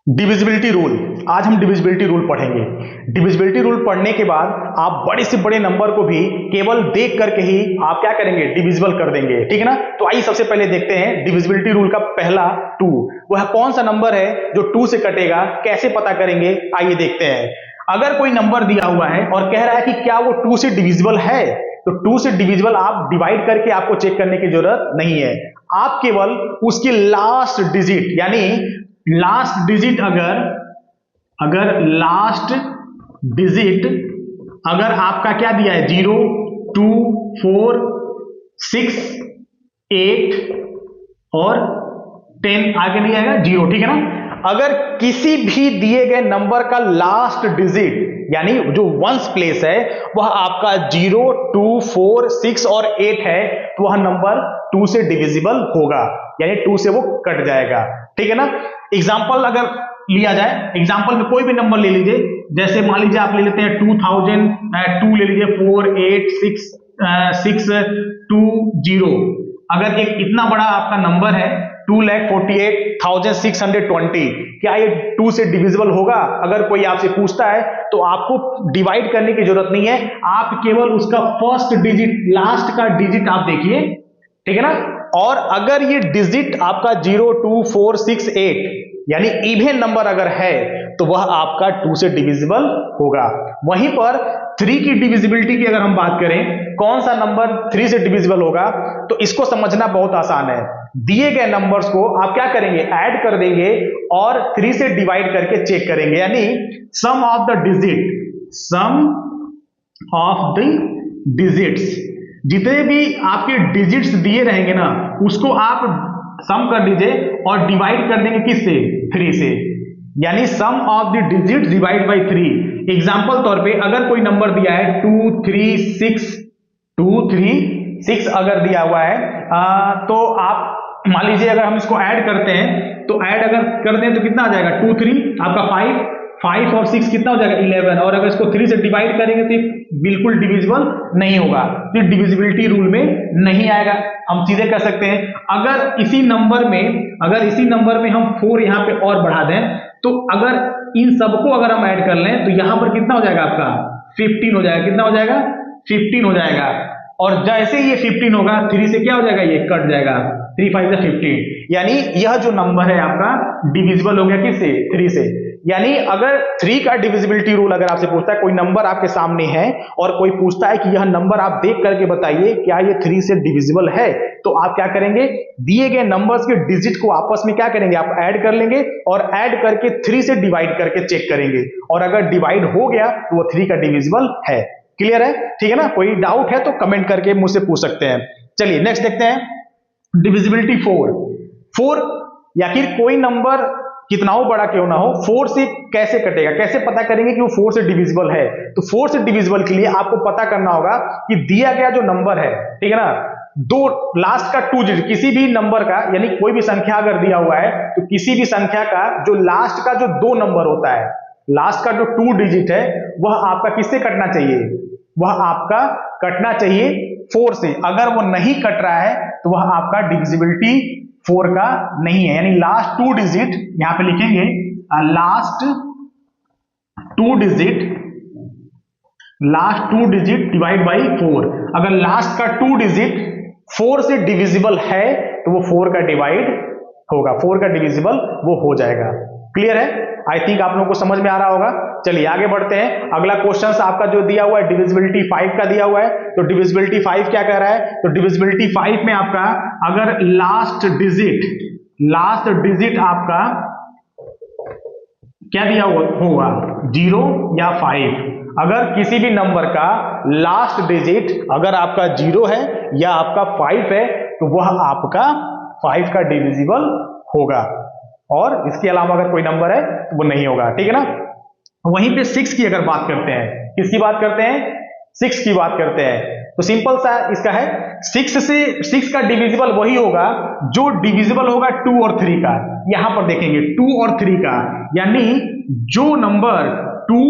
Divisibility rule. आज हम divisibility rule पढ़ेंगे। डिविजिबिलिटी रूल पढ़ने के बाद आप बड़े से बड़े नंबर को भी केवल देख करके ही आप क्या करेंगे, डिविजिबल कर देंगे, ठीक है ना। तो आइए सबसे पहले देखते हैं डिविजिबिलिटी रूल का पहला 2। वह कौन सा नंबर है जो 2 से कटेगा, कैसे पता करेंगे, आइए देखते हैं। अगर कोई नंबर दिया हुआ है और कह रहा है कि क्या वो 2 से डिविजिबल है, तो 2 से डिविजिबल आप डिवाइड करके आपको चेक करने की जरूरत नहीं है। आप केवल उसकी लास्ट डिजिट, यानी लास्ट डिजिट अगर लास्ट डिजिट अगर आपका क्या दिया है 0, 2, 4, 6, 8 और 10 आगे नहीं आएगा 0, ठीक है ना। अगर किसी भी दिए गए नंबर का लास्ट डिजिट यानी जो वंस प्लेस है वह आपका 0, 2, 4, 6 और 8 है, तो वह नंबर 2 से डिविजिबल होगा, यानी 2 से वो कट जाएगा, ठीक है ना। एग्जाम्पल अगर लिया जाए, एग्जाम्पल में कोई भी नंबर ले लीजिए, जैसे मान लीजिए आप ले लेते हैं 2000, 2 ले लीजिए, 4, 8, 6, 2, 0। अगर एक इतना बड़ा आपका नंबर है 2,48,620, क्या ये 2 से डिविजिबल होगा? अगर कोई आपसे पूछता है तो आपको डिवाइड करने की जरूरत नहीं है, आप केवल उसका फर्स्ट डिजिट, लास्ट का डिजिट आप देखिए, ठीक है ना। और अगर ये डिजिट आपका 0, 2, 4, 6, 8 यानी इवन नंबर अगर है तो वह आपका 2 से डिविजिबल होगा। वहीं पर 3 की डिविजिबिलिटी की अगर हम बात करें, कौन सा नंबर 3 से डिविजिबल होगा, तो इसको समझना बहुत आसान है। दिए गए नंबर्स को आप क्या करेंगे, ऐड कर देंगे और 3 से डिवाइड करके चेक करेंगे, यानी सम ऑफ द डिजिट्स, जितने भी आपके डिजिट्स दिए रहेंगे ना उसको आप सम कर दीजिए और डिवाइड कर देंगे किससे, 3 से, यानी sum of the digits divide by 3। Example तौर पे अगर कोई नंबर दिया है 2, 3, 6 अगर दिया हुआ है, तो आप मान लीजिए अगर हम इसको ऐड करते हैं तो ऐड अगर कर दें तो कितना आ जाएगा, 2, 3 आपका 5 और 6 कितना हो जाएगा 11, और अगर इसको 3 से डिवाइड करेंगे तो बिल्कुल डिविजिबल नहीं होगा, तो डिविजिबिलिटी रूल में नहीं आएगा। हम सीधे कह सकते हैं अगर इसी नंबर में हम 4 यहां पे और बढ़ा दें, तो अगर इन सबको अगर हम ऐड कर लें तो यहां पर कितना हो जाएगा आपका 15 हो जाएगा, कितना हो जाएगा 15 हो जाएगा। और जैसे ये 15 होगा 3 से क्या हो जाएगा, ये कट जाएगा, 3 5 से 15, यानी यह जो नंबर है आपका डिविजिबल हो गया किससे, 3 से। यानी अगर 3 का डिविजिबिलिटी रूल अगर आपसे पूछता है, कोई नंबर आपके सामने है और कोई पूछता है कि यह नंबर आप देख करके बताइए क्या ये 3 से डिविजिबल है, तो आप क्या करेंगे, दिए गए नंबर्स के डिजिट को आपस में क्या करेंगे, आप ऐड कर लेंगे और ऐड करके 3 से डिवाइड करके चेक करेंगे, और अगर डिवाइड हो गया तो वो 3 का डिविजिबल है। क्लियर है, ठीक है ना। कोई डाउट है तो कमेंट करके मुझसे पूछ सकते हैं। चलिए नेक्स्ट देखते हैं, डिविजिबिलिटी 4। या फिर कोई नंबर कितना हो बड़ा क्यों ना हो, 4 से कैसे कटेगा, कैसे पता करेंगे कि वो 4 से डिविजिबल है। तो 4 से डिविजिबल के लिए आपको पता करना होगा कि दिया गया जो नंबर है, ठीक है ना, दो लास्ट का 2 डिजिट किसी भी नंबर का, यानी कोई भी संख्या अगर दिया हुआ है तो किसी भी संख्या का जो लास्ट का जो 2 नंबर होता है, लास्ट का जो 2 डिजिट है वह आपका किससे कटना चाहिए, वह आपका कटना चाहिए 4 से। अगर वो नहीं कट रहा है तो वह आपका डिविजिबिलिटी 4 का नहीं है, यानी लास्ट 2 डिजिट यहां पे लिखेंगे, लास्ट 2 डिजिट डिवाइड बाई 4। अगर लास्ट का 2 डिजिट 4 से डिविजिबल है तो वो 4 का डिवाइड होगा, 4 का डिविजिबल वो हो जाएगा। क्लियर है, आई थिंक आप लोगों को समझ में आ रहा होगा। चलिए आगे बढ़ते हैं। अगला क्वेश्चन आपका जो दिया हुआ है डिविजिबिलिटी 5 का दिया हुआ है, तो डिविजिबिलिटी 5 क्या कह रहा है, तो डिविजिबिलिटी 5 में आपका अगर लास्ट डिजिट आपका क्या दिया हुआ होगा, 0 या 5। अगर किसी भी नंबर का लास्ट डिजिट अगर आपका 0 है या आपका 5 है तो वह आपका 5 का डिविजिबल होगा, और इसके अलावा अगर कोई नंबर है तो वो नहीं होगा, ठीक है ना। वहीं पे 6 की अगर बात करते हैं, किसकी बात करते हैं, 6 की बात करते हैं, तो सिंपल सा इसका है, 6 का डिविजिबल वही होगा जो डिविजिबल होगा 2 और 3 का। यहां पर देखेंगे 2 और 3 का, यानी जो नंबर 2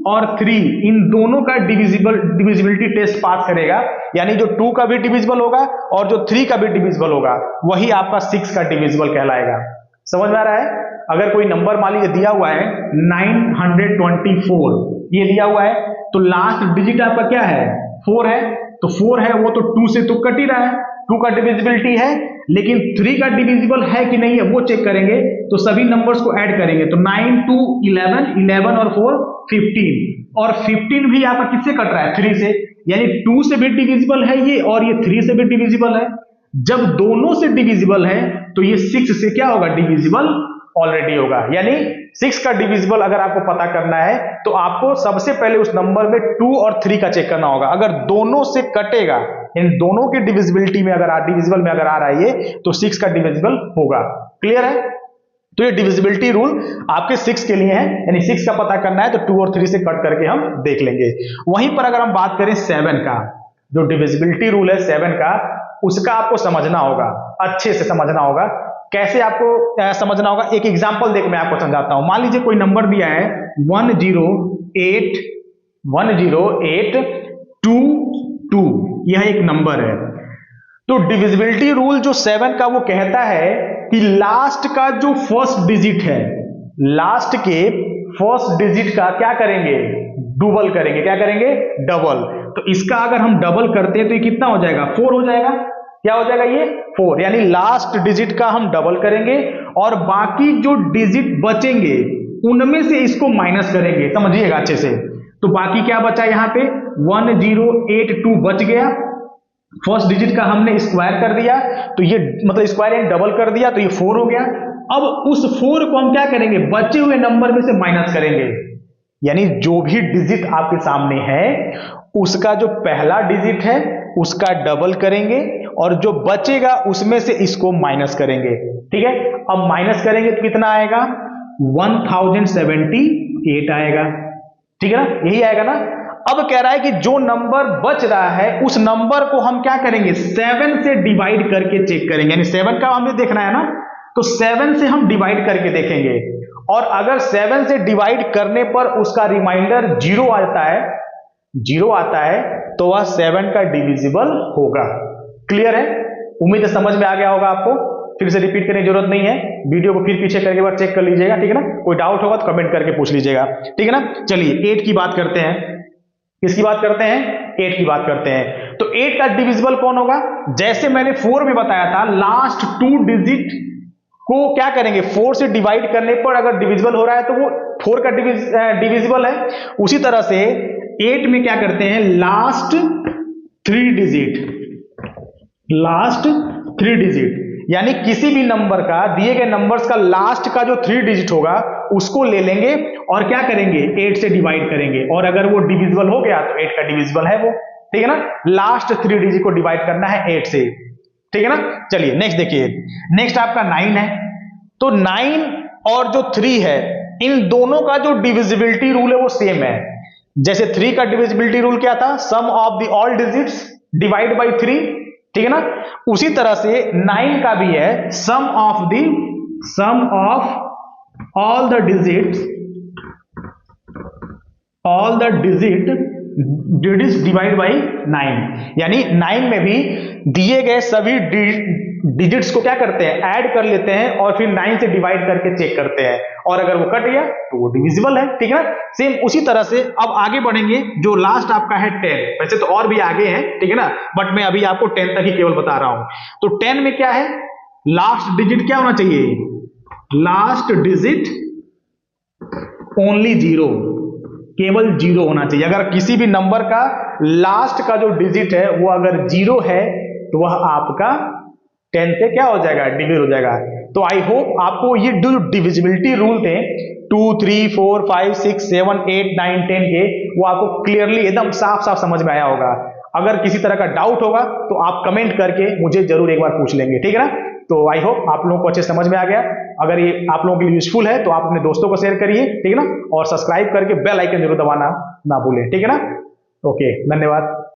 और 3 इन दोनों का डिविजिबिलिटी टेस्ट पास करेगा, यानी जो 2 का भी डिविजिबल होगा और जो 3 का भी डिविजिबल होगा, वही आपका 6 का डिविजिबल कहलाएगा। समझ में आ रहा है। अगर कोई नंबर मान लीजिए दिया हुआ है 924, ये दिया हुआ है, तो लास्ट डिजिट आपका क्या है 4 है, तो 4 है वो तो 2 से तो कट ही रहा है, 2 का डिविजिबिलिटी है, लेकिन 3 का डिविजिबल है कि नहीं है वो चेक करेंगे। तो सभी नंबर्स को ऐड करेंगे, तो 9 2 11, 11 और 4 15, और 15 भी आपका किससे कट रहा है 3 से, यानी 2 से भी डिविजिबल है ये, और ये 3 से भी डिविजिबल है। जब दोनों से डिविजिबल है तो ये 6 से क्या होगा डिविजिबल ऑलरेडी होगा। यानी 6 का डिविजिबल अगर आपको पता करना है तो आपको सबसे पहले उस नंबर में 2 और 3 का चेक करना होगा। अगर दोनों से कटेगा, इन दोनों की डिविजिबिलिटी में अगर डिविजिबल में अगर आ रहा है ये, तो 6 का डिविजिबल होगा। क्लियर है? तो ये डिविजिबिलिटी रूल आपके 6 के लिए है, यानी 6 का पता करना है तो 2 और 3 से कट करके हम देख लेंगे। वहीं पर अगर हम बात करें 7 का, जो डिविजिबिलिटी रूल है 7 का, उसका आपको समझना होगा, अच्छे से समझना होगा। कैसे आपको समझना होगा, एक एग्जांपल देख मैं आपको समझाता हूं। मान लीजिए कोई नंबर दिया है 10822, यह एक नंबर है। तो डिविजिबिलिटी रूल जो 7 का वो कहता है कि लास्ट का जो फर्स्ट डिजिट है, लास्ट के फर्स्ट डिजिट का क्या करेंगे डबल करेंगे, क्या करेंगे डबल। तो इसका अगर हम डबल करते हैं तो ये कितना हो जाएगा 4 हो जाएगा। क्या हो जाएगा ये 4, यानी लास्ट डिजिट का हम डबल करेंगे और बाकी जो डिजिट बचेंगे उनमें से इसको माइनस करेंगे। समझिएगा अच्छे से। तो बाकी क्या बचा यहाँ पे 1082 बच गया, फर्स्ट डिजिट का हमने स्क्वायर कर दिया, तो ये मतलब स्क्वायर यानी डबल कर दिया, तो ये 4 हो गया। अब उस 4 को हम क्या करेंगे बचे हुए नंबर में से माइनस करेंगे, यानी जो भी डिजिट आपके सामने है उसका जो पहला डिजिट है उसका डबल करेंगे और जो बचेगा उसमें से इसको माइनस करेंगे। ठीक है, अब माइनस करेंगे तो कितना आएगा 1078 आएगा। ठीक है ना, यही आएगा ना। अब कह रहा है कि जो नंबर बच रहा है उस नंबर को हम क्या करेंगे 7 से डिवाइड करके चेक करेंगे, यानी 7 का हमें देखना है ना, तो 7 से हम डिवाइड करके देखेंगे, और अगर 7 से डिवाइड करने पर उसका रिमाइंडर 0 आता है तो वह 7 का डिविजिबल होगा। क्लियर है? उम्मीद है समझ में आ गया होगा आपको, फिर से रिपीट करने की जरूरत नहीं है, वीडियो को फिर पीछे करके बार चेक कर लीजिएगा। ठीक है ना, कोई डाउट होगा तो कमेंट करके पूछ लीजिएगा। ठीक है ना, चलिए 8 की बात करते हैं। किसकी बात करते हैं 8 की बात करते हैं। तो 8 का डिविजिबल कौन होगा, जैसे मैंने 4 में बताया था, लास्ट 2 डिजिट को क्या करेंगे 4 से डिवाइड करने पर अगर डिविजिबल हो रहा है तो वो 4 का डिविजिबल है। उसी तरह से 8 में क्या करते हैं लास्ट 3 डिजिट, यानी किसी भी नंबर का, दिए गए नंबर्स का लास्ट का जो 3 डिजिट होगा उसको ले लेंगे और क्या करेंगे 8 से डिवाइड करेंगे, और अगर वो डिविजिबल हो गया तो 8 का डिविजिबल है वो। ठीक है ना, लास्ट 3 डिजिट को डिवाइड करना है 8 से। ठीक है ना, चलिए नेक्स्ट देखिए। नेक्स्ट आपका 9 है। तो 9 और जो 3 है इन दोनों का जो डिविजिबिलिटी रूल है वो सेम है। जैसे 3 का डिविजिबिलिटी रूल क्या था, sum of the all digits divide by 3। ठीक है ना, उसी तरह से 9 का भी है sum of all the digit divide by 9, यानी 9 में भी दिए गए सभी डिजिट्स को क्या करते हैं ऐड कर लेते हैं और फिर 9 से डिवाइड करके चेक करते हैं, और अगर वो कट गया तो वो डिविजिबल है। ठीक है, सेम उसी तरह से अब आगे बढ़ेंगे। जो लास्ट आपका है 10, वैसे तो और भी आगे हैं, ठीक है ना, बट मैं अभी आपको 10 तक ही केवल बता रहा हूं। तो 10 में क्या है, लास्ट डिजिट क्या होना चाहिए, लास्ट डिजिट ओनली 0, केवल 0 होना चाहिए। अगर किसी भी नंबर का लास्ट का जो डिजिट है वो अगर 0 है तो वह आपका 10 से क्या हो जाएगा, डिविज हो जाएगा। तो आई होप आपको ये जो डिविजिबिलिटी रूल थे 2, 3, 4, 5, 6, 7, 8, 9, 10 के, वो आपको क्लियरली एकदम साफ साफ समझ में आया होगा। अगर किसी तरह का डाउट होगा तो आप कमेंट करके मुझे जरूर एक बार पूछ लेंगे। ठीक है ना, तो आई होप आप लोगों को अच्छे समझ में आ गया। अगर ये आप लोगों के लिए यूजफुल है तो आप अपने दोस्तों को शेयर करिए। ठीक है ना, और सब्सक्राइब करके बेल आइकन जरूर दबाना ना भूलें। ठीक है ना, ओके, धन्यवाद।